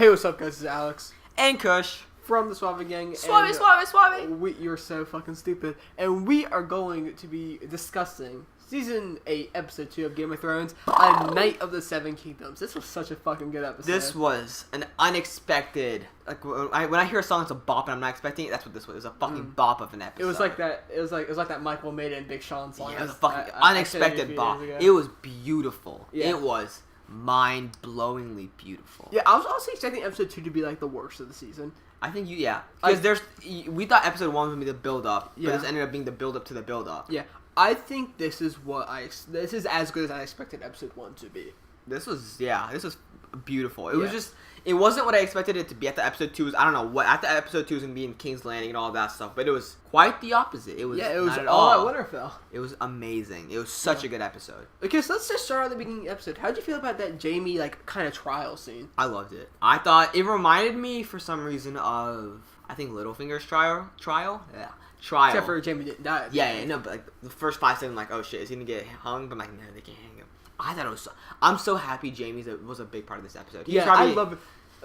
Hey, what's up, guys? This is Alex. And Kush. From the Suave Gang. Suave. You're so fucking stupid. And we are going to be discussing Season 8, Episode 2 of Game of Thrones, A Night of the Seven Kingdoms. This was such a fucking good episode. This was an unexpected... Like, when I hear a song that's a bop and I'm not expecting it, that's what this was. It was a fucking bop of an episode. It was like that. It was like that Michael made it in Big Sean song. Yeah, it was a fucking unexpected bop. It was beautiful. Yeah. It was mind-blowingly beautiful. Yeah, I was also expecting Episode 2 to be like the worst of the season. I think because we thought Episode 1 was gonna be the build-up, but this ended up being the build-up to the build-up. Yeah, I think this is as good as I expected Episode 1 to be. This was beautiful. It was just, it wasn't what I expected it to be. At the Episode 2 was, I don't know what, after Episode 2 was gonna be in King's Landing and all that stuff, but it was quite the opposite. It was all at Winterfell. It was amazing. It was such a good episode. Okay, so let's just start at the beginning of the episode. How'd you feel about that Jaime kind of trial scene? I loved it. I thought it reminded me for some reason of, I think, Littlefinger's trial. Yeah. Trial. Except for Jaime didn't die. Yeah, no, but like the first 5 seconds, I'm like, oh shit, is he gonna get hung? But I'm like, no, they can't hang him. I thought it was. I'm so happy Jaime was a big part of this episode. I love it.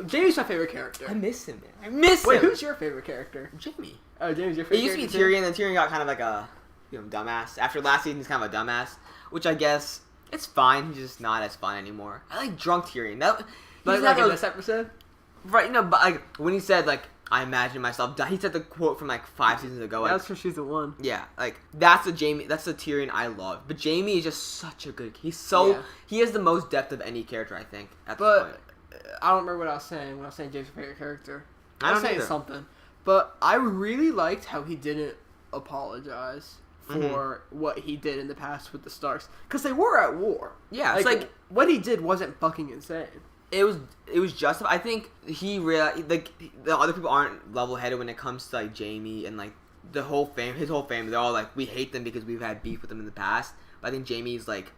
Jaime's my favorite character. I miss him, man. I miss him. Wait, who's your favorite character? Jaime. Oh, Jaime's your favorite character. It used to be Tyrion, and Tyrion got kind of like a, dumbass. After last season, he's kind of a dumbass, which I guess it's fine. He's just not as fun anymore. I like drunk Tyrion. Like in this episode, right? No, but like when he said like, I imagine myself dying. He said the quote from like 5 seasons ago. That's from season 1. Yeah, like that's the Tyrion I love. But Jaime is just such a good. He has the most depth of any character, I think. At this point. I don't remember what I was saying when I was saying Jaime's favorite character. I was saying something, but I really liked how he didn't apologize for what he did in the past with the Starks, because they were at war. Yeah, it's like what he did wasn't fucking insane. It was justified. I think he realized, like, the other people aren't level-headed when it comes to, like, Jaime and, like, his whole family. They're all, like, we hate them because we've had beef with them in the past. But I think Jaime's, like,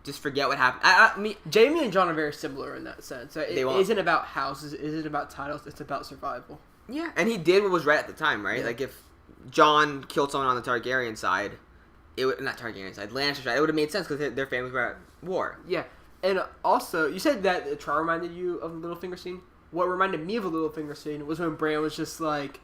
just forget what happened. I mean, Jaime and Jon are very similar in that sense. It isn't about houses. It isn't about titles. It's about survival. Yeah, and he did what was right at the time, right? Yeah. Like, if Jon killed someone on the Targaryen side, Lannister side, it would have made sense because their families were at war. Yeah. And also, you said that the trial reminded you of the Littlefinger scene. What reminded me of the Littlefinger scene was when Bran was just like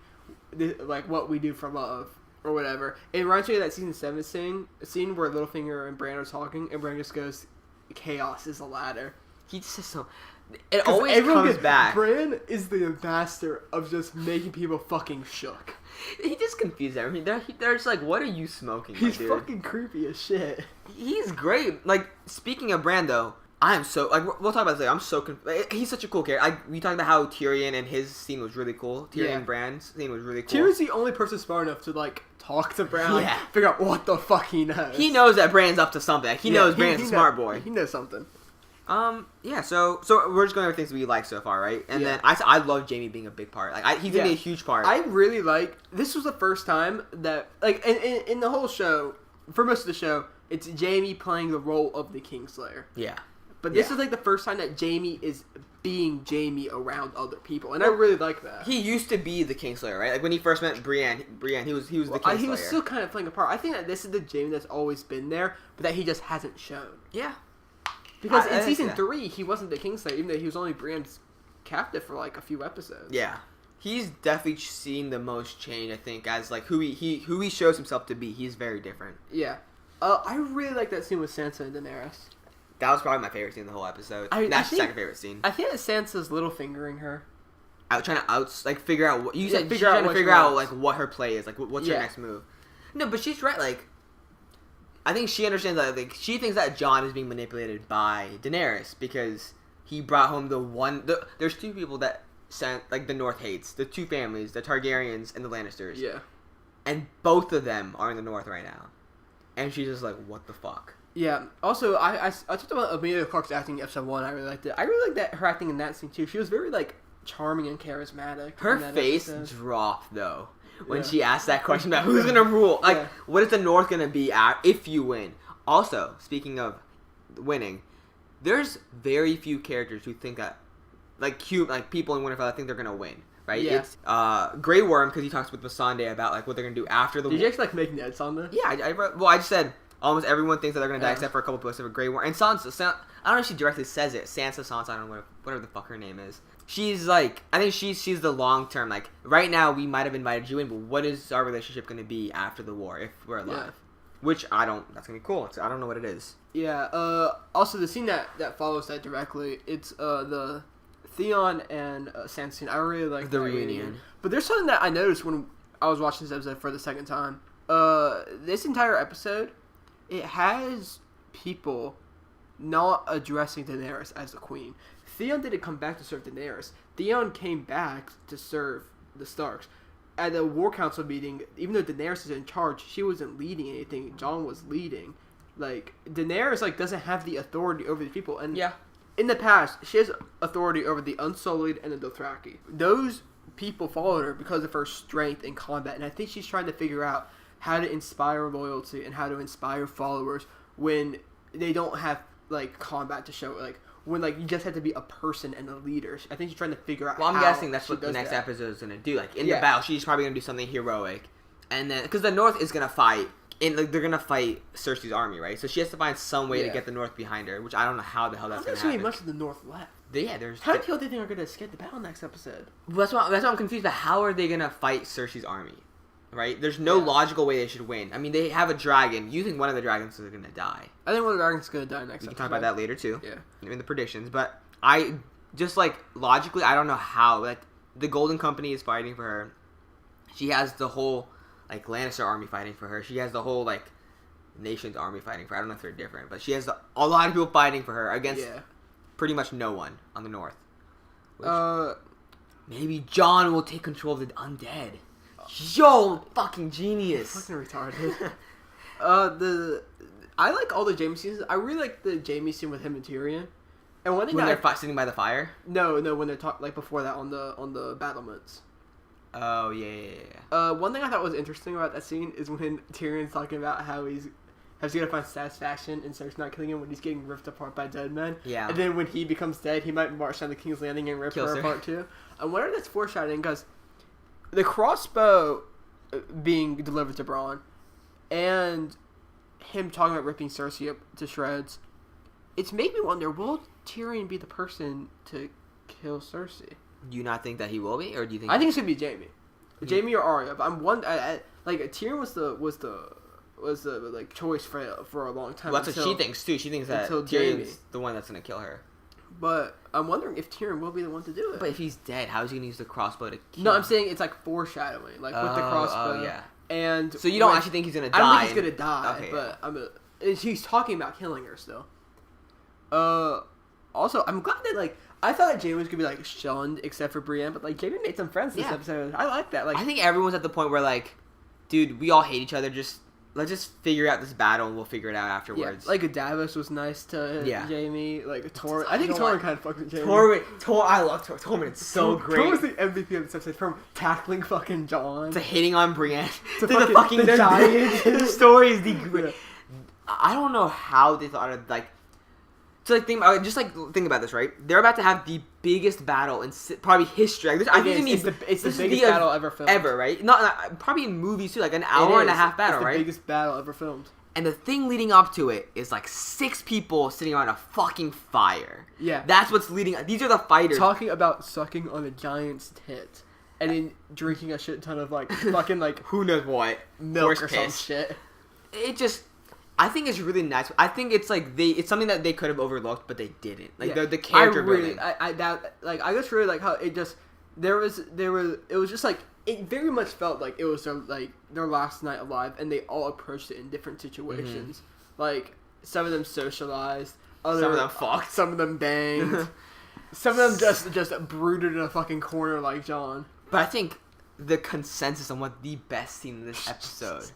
what we do for love, or whatever. It reminds me of that season 7 scene where Littlefinger and Bran are talking, and Bran just goes, "Chaos is a ladder." He just says so. It always comes back. Bran is the master of just making people fucking shook. He just confused everything. They're just like, what are you smoking, He's fucking creepy as shit. He's great. Like, speaking of Bran, though, I am so, like, we'll talk about this later. I'm so he's such a cool character. We talked about how Tyrion and his scene was really cool. Tyrion and Bran's scene was really cool. Tyrion's the only person smart enough to, like, talk to Bran, figure out what the fuck he knows. He knows that Bran's up to something. He knows Bran's a smart boy. He knows something. Yeah, so we're just going over things we like so far, right? And then I love Jaime being a big part. Like, he's going to be a huge part. I really this was the first time that, like, in the whole show, for most of the show, it's Jaime playing the role of the Kingslayer. Yeah. But this is, like, the first time that Jaime is being Jaime around other people, and I really like that. He used to be the Kingslayer, right? Like, when he first met Brienne, he was the Kingslayer. He was still kind of playing a part. I think that this is the Jaime that's always been there, but that he just hasn't shown. Yeah. Because in season 3, he wasn't the Kingslayer, even though he was only Brienne's captive for, like, a few episodes. Yeah. He's definitely seen the most change, I think, as, like, who he shows himself to be. He's very different. Yeah. I really like that scene with Sansa and Daenerys. That was probably my favorite scene in the whole episode. That's the second favorite scene. I think that Sansa's Littlefingering her. Trying to figure out what you said. She's trying to figure out like what her play is, like what's her next move. No, but she's right. Like, I think she understands that. Like, she thinks that Jon is being manipulated by Daenerys because he brought home there's 2 people that like the North hates, the 2 families, the Targaryens and the Lannisters. Yeah. And both of them are in the North right now, and she's just like, what the fuck. Yeah. Also, I talked about Emilia Clarke's acting in episode 1. I really liked it. I really liked that her acting in that scene too. She was very like charming and charismatic. Her face dropped though when she asked that question about who's gonna rule. Like, what is the North gonna be at if you win? Also, speaking of winning, there's very few characters who think that like people in Winterfell, I think they're gonna win. Right? Yeah. It's Grey Worm because he talks with Missandei about like what they're gonna do after the. Did you actually like make notes on this? Yeah, I just said. Almost everyone thinks that they're going to die except for a couple posts of a Grey Worm. And Sansa, I don't know if she directly says it. Sansa, I don't know, whatever the fuck her name is. she's like, I think she's the long term. Like right now, we might have invited you in, but what is our relationship going to be after the war if we're alive? Yeah. Which I don't. That's gonna be cool. I don't know what it is. Yeah. Also, the scene that follows that directly, it's the Theon and Sansa scene. I really like the reunion. But there's something that I noticed when I was watching this episode for the second time. This entire episode, it has people not addressing Daenerys as the queen. Theon didn't come back to serve Daenerys. Theon came back to serve the Starks. At the War Council meeting, even though Daenerys is in charge, she wasn't leading anything. Jon was leading. Like, Daenerys, like, doesn't have the authority over the people. And yeah. In the past, she has authority over the Unsullied and the Dothraki. Those people followed her because of her strength in combat. And I think she's trying to figure out how to inspire loyalty and how to inspire followers when they don't have, like, combat to show. Like, when, like, you just have to be a person and a leader. I think she's trying to figure out Well, I'm guessing that's what the next episode is going to do. Like, in the battle, she's probably going to do something heroic. And then, because the North is going to fight, and like, they're going to fight Cersei's army, right? So she has to find some way to get the North behind her, which I don't know how the hell that's going to happen. There's much of the North left. There's... How do you think are going to escape the battle next episode? That's why I'm confused about how are they going to fight Cersei's army, right? There's no logical way they should win. I mean, they have a dragon. You think one of the dragons is going to die. I think one of the dragons is going to die next episode. We can talk about that later, too. Yeah. In the predictions. But I, just like, logically, I don't know how. Like, the Golden Company is fighting for her. She has the whole, like, Lannister army fighting for her. She has the whole, like, nation's army fighting for her. I don't know if they're different. But she has a lot of people fighting for her against pretty much no one on the North. Which, maybe Jon will take control of the undead. Yo, fucking genius. Fucking retarded. I like all the Jaime scenes. I really like the Jaime scene with him and Tyrion. And one thing when they're sitting by the fire? No, when they're like before that on the battlements. Oh yeah. One thing I thought was interesting about that scene is when Tyrion's talking about how he's gonna find satisfaction in Cersei not killing him when he's getting ripped apart by dead men. Yeah. And then when he becomes dead, he might march down the King's Landing and rip her apart too. I wonder if that's foreshadowing because the crossbow being delivered to Bronn and him talking about ripping Cersei up to shreds, it's made me wonder, will Tyrion be the person to kill Cersei? Do you not think that he will be, or do you think? I think it's gonna be Jaime, Jaime or Arya. But I'm one. Like Tyrion was the like choice for a long time. Well, that's what she thinks too. She thinks that Tyrion's the one that's gonna kill her. But I'm wondering if Tyrion will be the one to do it. But if he's dead, how is he gonna use the crossbow to kill? No, I'm saying it's like foreshadowing, like with the crossbow. Oh yeah. And so you don't actually think he's gonna die? I don't think he's gonna die. Okay, but he's talking about killing her still. Also, I'm glad that like I thought that Jaime was gonna be like shunned except for Brienne, but like Jaime made some friends this episode. I like that. Like I think everyone's at the point where like, dude, we all hate each other. Let's just figure out this battle and we'll figure it out afterwards. Yeah, like Davos was nice to Jaime. Like Tormund, I think Tormund kind of fucked with Jaime. I love Tormund. Tormund's so great. Tormund was the MVP of this episode, from tackling fucking Jon to hitting on Brienne to the fucking giant. The story is the great. I don't know how they thought of like. So like think about this, right? They're about to have the biggest battle in probably history. Like, I think it's the biggest battle ever filmed. Ever, right? Not probably in movies too, like an hour and a half battle, right? It's the biggest battle ever filmed. And the thing leading up to it is like 6 people sitting around a fucking fire. Yeah, that's what's leading. These are the fighters talking about sucking on a giant's tit and then drinking a shit ton of like fucking like who knows what milk or some shit. It just. I think it's really nice. I think it's like it's something that they could have overlooked, but they didn't. Like the character building. I just really like how it just it was just like it very much felt like it was their last night alive, and they all approached it in different situations. Mm-hmm. Like some of them socialized, some of them fucked, some of them banged, some of them just brooded in a fucking corner like Jon. But I think the consensus on what the best scene in this episode.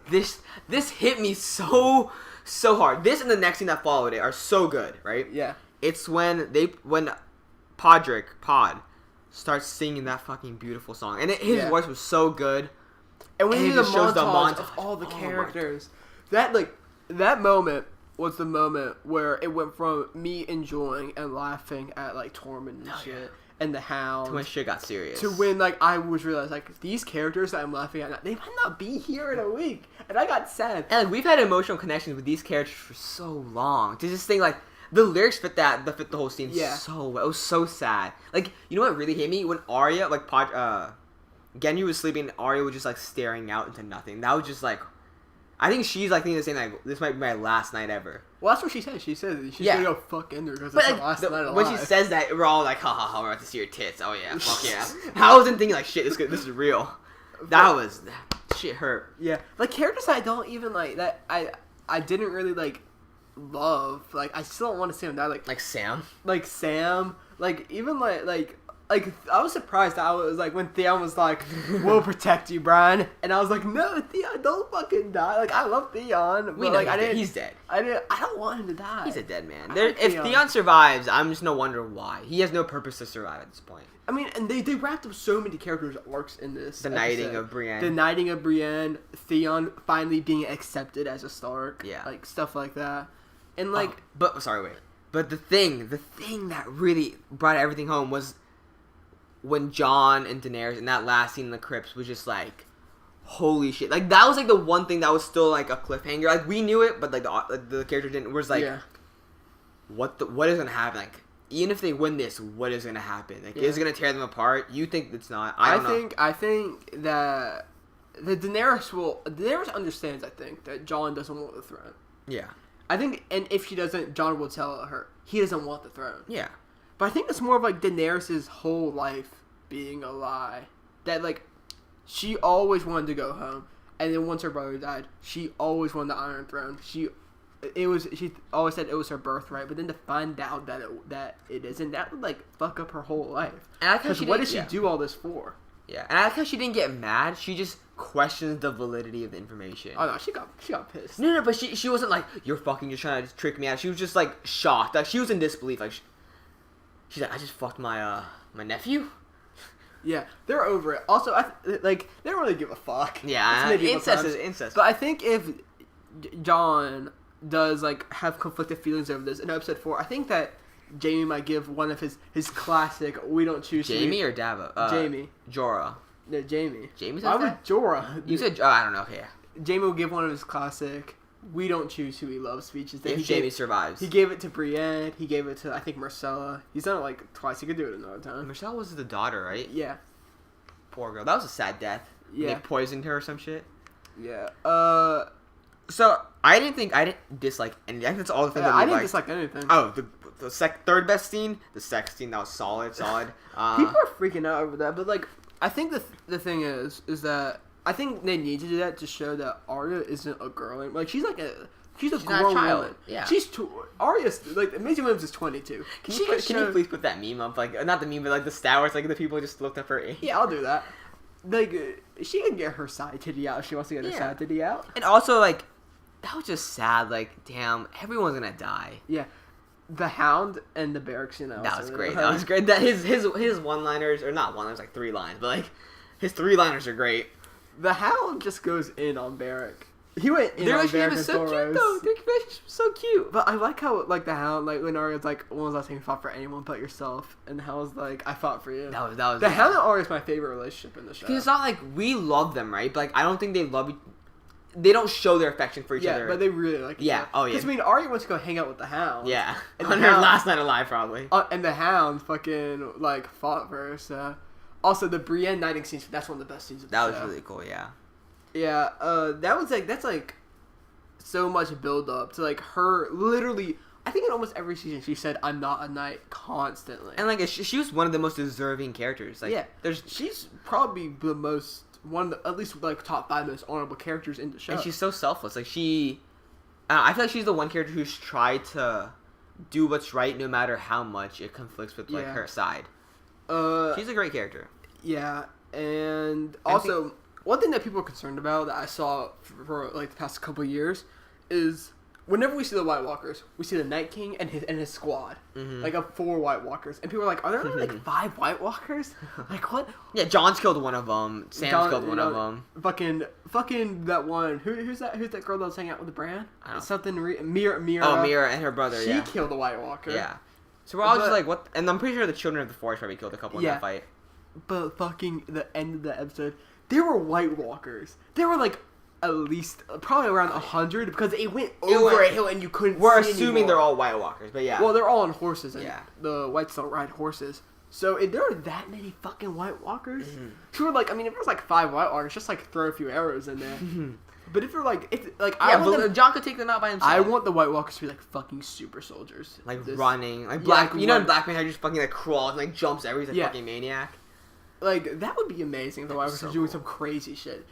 This hit me so hard. This and the next scene that followed it are so good, right? Yeah. It's when Pod starts singing that fucking beautiful song, and his voice was so good. And when he just shows the montage of all the characters, that moment was the moment where it went from me enjoying and laughing at like Tormund and shit. And the Hound. To when shit got serious. To when, like, I was realized, like, these characters that I'm laughing at, they might not be here in a week. And I got sad. And, like, we've had emotional connections with these characters for so long. To just think, like, The lyrics fit the whole scene Yeah. so well. It was so sad. Like, you know what really hit me? When Arya, like, Genji was sleeping, and Arya was just, like, staring out into nothing. That was just, like... I think she's, like, thinking the same, like, this might be my last night ever. Well, that's what she said. She said she's gonna go fuck Ender because it's her last night alive. When she says that, we're all like, ha ha ha, we're about to see your tits. Oh yeah, fuck yeah. I wasn't thinking like, shit, this is real. That shit hurt. Yeah, like characters I don't even like that I didn't really like love. Like I still don't want to see them die. Like Sam. Like even like I was surprised that I was like when Theon was like, "We'll protect you, Brian," and I was like, "No, Theon, don't fucking die." Like I love Theon, but like he's dead. I don't want him to die. He's a dead man. If Theon survives, I'm just no wonder why. He has no purpose to survive at this point. I mean, and they wrapped up so many characters' arcs in this. The knighting of Brienne. The knighting of Brienne. Theon finally being accepted as a Stark. Yeah. Like stuff like that, and like. But the thing that really brought everything home was. When Jon and Daenerys in that last scene in the crypts was just like, holy shit! Like that was like the one thing that was still like a cliffhanger. Like we knew it, but like the character didn't. Was like, what is gonna happen? Like even if they win this, what is gonna happen? Like is it gonna tear them apart? You think it's not? I think that the Daenerys understands. I think that Jon doesn't want the throne. Yeah. I think, and if she doesn't, Jon will tell her he doesn't want the throne. Yeah. But I think it's more of like Daenerys' whole life being a lie. That like she always wanted to go home, and then once her brother died, she always wanted the Iron Throne. She always said it was her birthright, but then to find out that it isn't, that would like fuck up her whole life. Because what did she do all this for? Yeah, and I like how she didn't get mad. She just questions the validity of the information. Oh no, she got pissed. No, but she wasn't like, you're fucking just trying to trick me out. She was just like shocked. Like she was in disbelief. Like. She's like, I just fucked my nephew. Yeah, they're over it. Also, they don't really give a fuck. Yeah, incest is incest. But I think if Jon does like have conflicted feelings over this in episode 4, I think that Jaime might give one of his classic "We don't choose." Jaime or Davo? Jaime. Jorah. No, Jaime. Jaime says Why that? would Jorah? You said I don't know. Yeah. Jaime will give one of his classic "We don't choose who we love" speeches. That Jaime survives. He gave it to Brienne. He gave it to, I think, Marcella. He's done it like twice. He could do it another time. Marcella was the daughter, right? Yeah. Poor girl. That was a sad death. Yeah. They poisoned her or some shit. Yeah. So I didn't dislike anything. I think that's all the things that we I didn't dislike anything. Oh, the third best scene, the sex scene, that was solid. People are freaking out over that, but like, I think the thing is that I think they need to do that to show that Arya isn't a girl. Like she's a grown woman. Yeah. Arya's like Maisie Williams is 22. Can you please put that meme up? Like not the meme, but like the Star Wars, like the people just looked up her age. Yeah, I'll do that. Like she can get her side titty out if she wants to get her side titty out. And also like that was just sad. Like damn, everyone's gonna die. Yeah. The Hound and the barracks, you know. That was great. That was great. That his one-liners, or not one-liners, like 3 lines, but like his 3-liners are great. The Hound just goes in on Barrack. He went in on Barrack and so cute though. Their relationship was so cute. But I like how like the Hound, like when Arya's like, when was the last time you fought for anyone but yourself? And the Hound's like, I fought for you. That was the Hound and Arya's my favorite relationship in the show. Because it's not like we love them, right? But like I don't think they love. They don't show their affection for each other. Yeah, but they really like each other. Oh yeah. Because I mean, Arya wants to go hang out with the Hound. Yeah. And on her last night alive, probably. And the Hound fucking like fought for her. So also the Brienne knighting scenes. That's one of the best scenes of the show. That was really cool. Yeah. Yeah. That was like so much build up to like her literally. I think in almost every season she said, "I'm not a knight," constantly. And like she was one of the most deserving characters. Like, yeah. She's probably the most. One of the, at least like top 5 most honorable characters in the show. And she's so selfless. Like I feel like she's the one character who's tried to do what's right no matter how much it conflicts with like her side. She's a great character. Yeah, and also one thing that people are concerned about that I saw for like the past couple of years is whenever we see the White Walkers, we see the Night King and his squad, like of 4 White Walkers, and people are like, "Are there only like 5 White Walkers? Like what?" Yeah, John's killed one of them. Sam's killed one of them. Fucking that one. Who's that girl that was hanging out with the Bran? I don't know. Something Mira. Oh, Mira and her brother. She killed a White Walker. Yeah. So we're all just like, what? And I'm pretty sure the Children of the Forest probably killed a couple in that fight. But fucking the end of the episode, there were White Walkers. There were like at least probably around 100 because it went over a hill and you couldn't. We're see assuming anymore. they're all White Walkers, but yeah. Well, they're all on horses, and yeah. the Whites don't ride horses. So if there are that many fucking White Walkers, sure, like I mean, if there's like 5 White Walkers, just like throw a few arrows in there. But if they're like, Jon could take them out by himself. I want the White Walkers to be like fucking super soldiers, like running, like Black. Yeah, you know, Black Panther just fucking like crawls and like jumps everywhere. He's a fucking maniac. Like that would be amazing if the White Walkers are doing some crazy shit.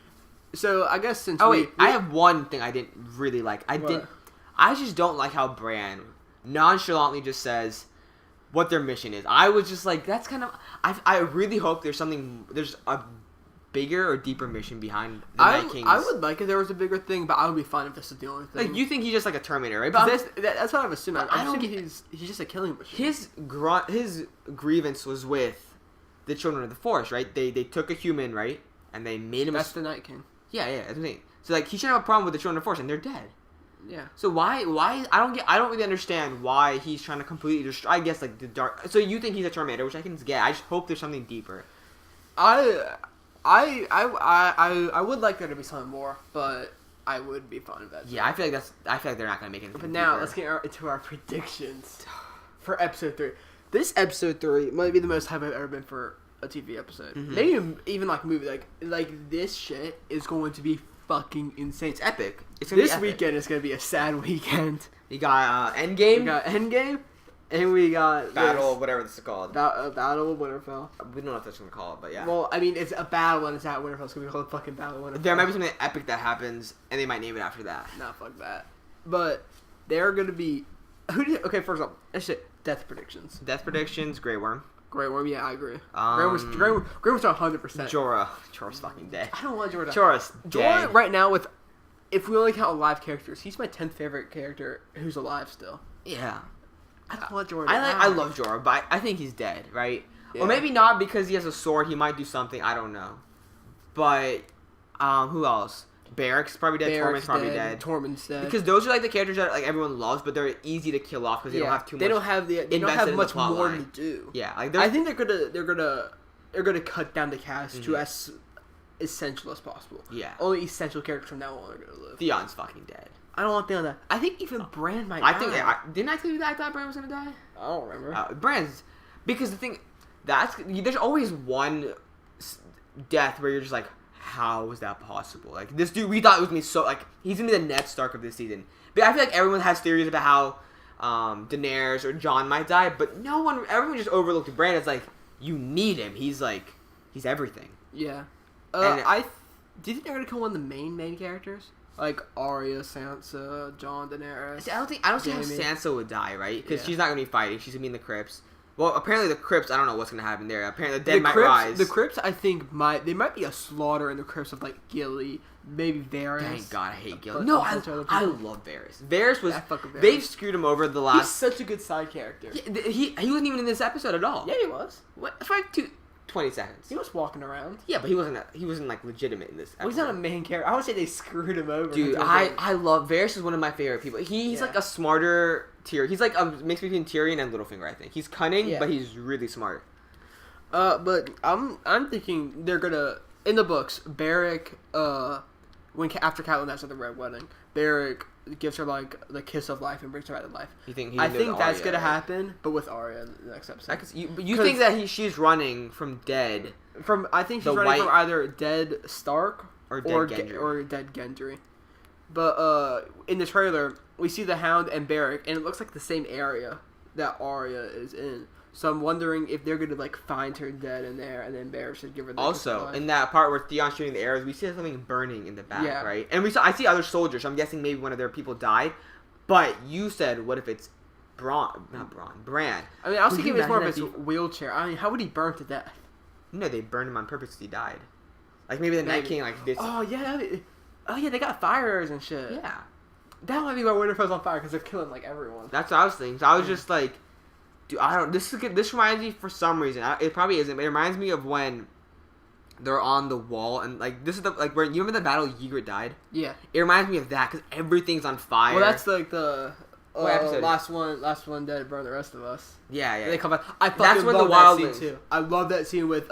So I guess since I have one thing I didn't really like. I just don't like how Bran nonchalantly just says what their mission is. I was just like, that's kind of. I really hope there's a bigger or deeper mission behind the Night Kings. I would like if there was a bigger thing, but I would be fine if this is the only thing. Like you think he's just like a Terminator, right? But that's what I'm assuming. I don't think he's just a killing machine. His grievance was with the Children of the Forest, right? They took a human, right, and they made him. That's the Night King. Yeah, that's the thing. So like he shouldn't have a problem with the Children of the Forest, and they're dead. Yeah. So why I don't really understand why he's trying to completely destroy. I guess like the dark. So you think he's a Terminator, which I can get. I just hope there's something deeper. I would like there to be something more, but I would be fine with that. Yeah, I feel like they're not gonna make it. But now let's get into our predictions for episode 3. This episode 3 might be the most hype I've ever been for a TV episode. Maybe even like a movie. Like this shit is going to be fucking insane. It's epic. It's gonna this weekend is gonna be a sad weekend. We got Endgame. We got Endgame. And we got Battle, whatever this is called. Battle of Winterfell. We don't know what that's going to call it, but yeah. Well, I mean, it's a battle and it's at Winterfell. It's going to be called fucking Battle of Winterfell. There might be something epic that happens, and they might name it after that. Nah, fuck that. But they're going to be... Okay, first off, death predictions. Death predictions, Grey Worm. Grey Worm, yeah, I agree. Grey Worm's 100%. Jorah's fucking dead. I don't want Jorah. Jorah's dead. Jorah right now, if we only count live characters, he's my 10th favorite character who's alive still. Yeah. I don't want Jorah. I love Jorah, but I think he's dead, right? Yeah. Or maybe not because he has a sword. He might do something. I don't know. But who else? Barrack's probably dead. Tormund's probably dead. Tormund's dead. Because those are like the characters that like everyone loves, but they're easy to kill off because they don't have too much. They don't have much more to do. Yeah, like I think they're gonna cut down the cast to as essential as possible. Yeah. Only essential characters from now on are gonna live. Theon's fucking dead. I don't want Theon to die. I think even Bran might die. Didn't I tell you that I thought Bran was gonna die? I don't remember. Bran's because the thing there's always one death where you're just like, how is that possible? Like this dude, we thought it was gonna be so like he's gonna be the Ned Stark of this season. But I feel like everyone has theories about how Daenerys or Jon might die, but everyone just overlooked Bran. It's like you need him. He's everything. Yeah. Do you think they're gonna kill one of the main characters? Like Arya, Sansa, Jon, Daenerys. See, I don't see how Sansa would die, right? Because she's not gonna be fighting. She's gonna be in the crypts. Well, apparently the crypts. I don't know what's gonna happen there. Apparently the dead might rise. The crypts, I think, might be a slaughter in the crypts of like Gilly, maybe Varys. Thank God, I hate Gilly. No, I love Varys. Varys was. They've screwed him over the last. He's such a good side character. Yeah, he wasn't even in this episode at all. Yeah, he was. What? For like 20 seconds. He was walking around. Yeah, but he wasn't like legitimate in this episode. Well, he's not a main character. I would say they screwed him over. Dude, I love Varys is one of my favorite people. He's like a smarter Tyrion. He's like a mix between Tyrion and Littlefinger, I think. He's cunning, but he's really smart. But I'm thinking they're gonna in the books, Beric after Catelyn has the Red Wedding, Beric gives her like the kiss of life and brings her out of life. I think that's gonna happen, but with Arya in the next episode. You think that she's running from dead? I think she's running from either dead Stark or dead Gendry. But in the trailer, we see the Hound and Beric, and it looks like the same area that Arya is in. So I'm wondering if they're gonna like find her dead in there, and then Beric should give her. Also, in that part where Theon's shooting the arrows, we see something burning in the back, right? And I see other soldiers. So I'm guessing maybe one of their people died. But you said, what if it's Bran? I mean, I was thinking it's more of his wheelchair. I mean, how would he burn to death? No, they burned him on purpose because he died. Like maybe the Night King did. Oh yeah, they got fires and shit. Yeah, that might be why Winterfell's on fire because they're killing like everyone. That's what I was thinking. So I was just like. Dude, I don't. This reminds me for some reason. It probably isn't, but it reminds me of when they're on the wall and like this is where you remember the battle Ygritte died. Yeah. It reminds me of that because everything's on fire. Well, that's like the last one dead burn the rest of us. Yeah. They come back. That's when the wild scene too. I love that scene with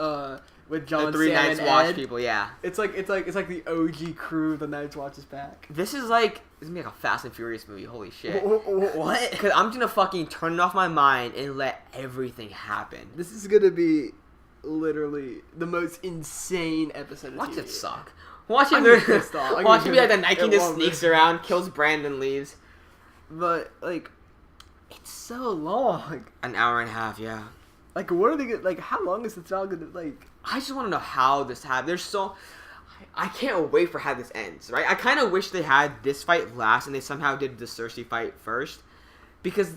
with Jon, the three Sam, Night's and Watch Ed. people. Yeah, It's like the OG crew. The Night's Watch is back. this is gonna be like a Fast and Furious movie. Holy shit! What? Because I'm gonna fucking turn it off my mind and let everything happen. This is gonna be literally the most insane episode. Watch of it TV. suck. Watch I'm it. pissed off. Watch it be like the It Nike just won't sneaks be. around, kills Brandon, leaves. But like, it's so long. An hour and a half. Yeah. Like, what are they gonna, like? How long is this all gonna like? I just want to know how this happened. I can't wait for how this ends, right? I kind of wish they had this fight last and they somehow did the Cersei fight first, because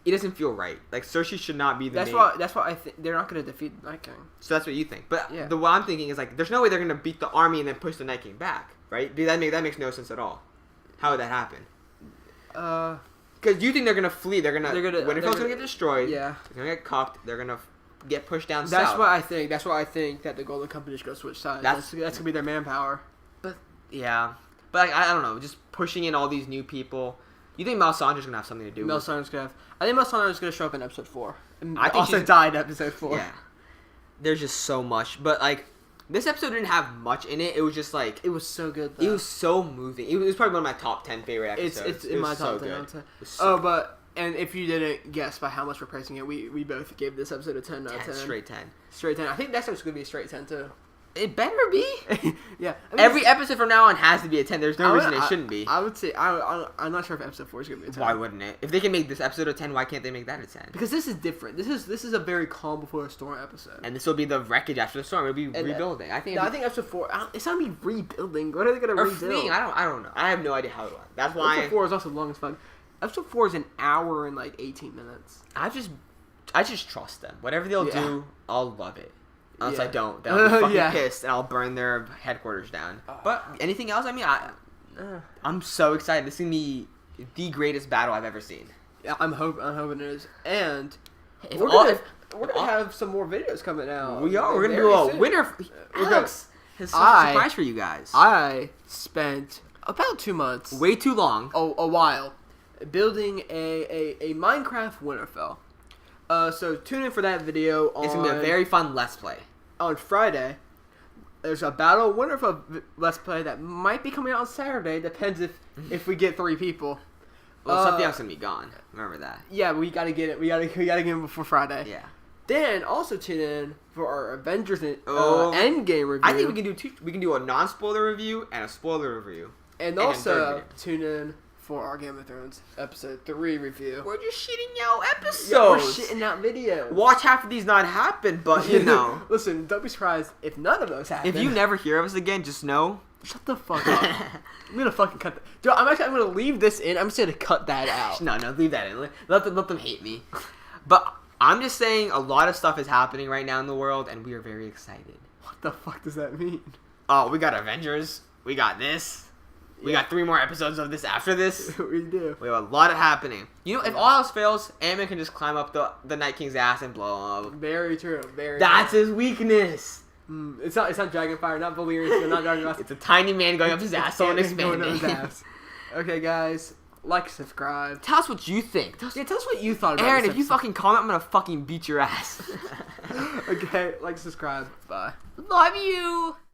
it doesn't feel right. Like, Cersei should not be the That's main. why. That's why I think they're not gonna defeat the Night King. So that's what you think. But Yeah. what I'm thinking is, like, there's no way they're gonna beat the army and then push the Night King back, right? That makes no sense at all. How would that happen? Because you think they're gonna flee? Winterfell's gonna get destroyed. Yeah. They're gonna get cucked. They're gonna get pushed down That's south. what I think. That's why I think that the Golden Company should go switch sides. That's gonna be their manpower. But yeah, but like, I don't know. Just pushing in all these new people. You think Melisandre's gonna have something to do with it? Melisandre's gonna have. I think Melisandre's gonna show up in episode 4. And I think also she's- died in episode 4. Yeah. There's just so much, but like this episode didn't have much in it. It was just like It was so good. Though. it was so moving. It was probably one of my top 10 favorite episodes. It's It in was my top so 10. good. I'd say. It was so And if you didn't guess by how much we're praising it, we both gave this episode a 10 out of 10. straight 10. Straight 10. I think next one's gonna be a straight 10 too. It better be. Yeah. I mean, Every episode from now on has to be a 10. There's no reason it shouldn't be. I would say I'm not sure if episode 4 is gonna be a 10. Why wouldn't it? If they can make this episode a 10, why can't they make that a 10? Because this is different. This is a very calm before a storm episode. And this will be the wreckage after the storm. It'll be And, rebuilding. I think. No, I think episode 4. It's not me rebuilding. What are they gonna or rebuild? fleeing. I don't know. I have no idea how it went. That's why. Episode 4 is also long as fuck. Episode 4 is an hour and like 18 minutes. I just trust them. Whatever they'll Yeah. do, I'll love it. Unless I Yeah. don't, then I'll be fucking Yeah. pissed and I'll burn their headquarters down. But anything else? I mean, I'm so excited. This is gonna be the greatest battle I've ever seen. Yeah, I'm hoping it is. And If we're all- gonna, if- we're gonna have some more videos coming out. We are. We're gonna very do a soon. winter. We're Alex has such a surprise for you guys. I spent about 2 months, Way too long. a while, building a Minecraft Winterfell. So tune in for that video on, It's gonna be a very fun Let's Play. on Friday. There's a Battle of Winterfell Let's Play that might be coming out on Saturday. Depends if we get 3 people. Well, something else gonna be gone. Remember that. Yeah, we gotta get it. We gotta get it before Friday. Yeah. Then also tune in for our Avengers Oh. Endgame review. I think we can do two. We can do a non-spoiler review and a spoiler review. and and also third tune in for our Game of Thrones episode 3 review. We're just shitting out episodes. Yeah, we're shitting out videos. Watch half of these not happen, but you know. Listen, don't be surprised if none of those happen. If you never hear of us again, just know. shut the fuck up. I'm gonna fucking cut that. Dude, I'm gonna leave this in. I'm just gonna cut that out. No, leave that in. Let them hate me. But I'm just saying, a lot of stuff is happening right now in the world, and we are very excited. What the fuck does that mean? Oh, we got Avengers. We got this. We got 3 more episodes of this after this. We do. We have a lot of happening. You know, if all else fails, Ant-Man can just climb up the Night King's ass and blow him up. Very true. Very. That's true. his weakness. It's not Dragonfire, not Valyrian, not Dragon. It's a tiny man going up his asshole and Going up expanding. his ass. Okay, guys, like, subscribe. Tell us what you think. Yeah, tell us what you thought about Aaron, this if you episode. fucking comment, I'm gonna fucking beat your ass. Okay, like, subscribe. Bye. Love you.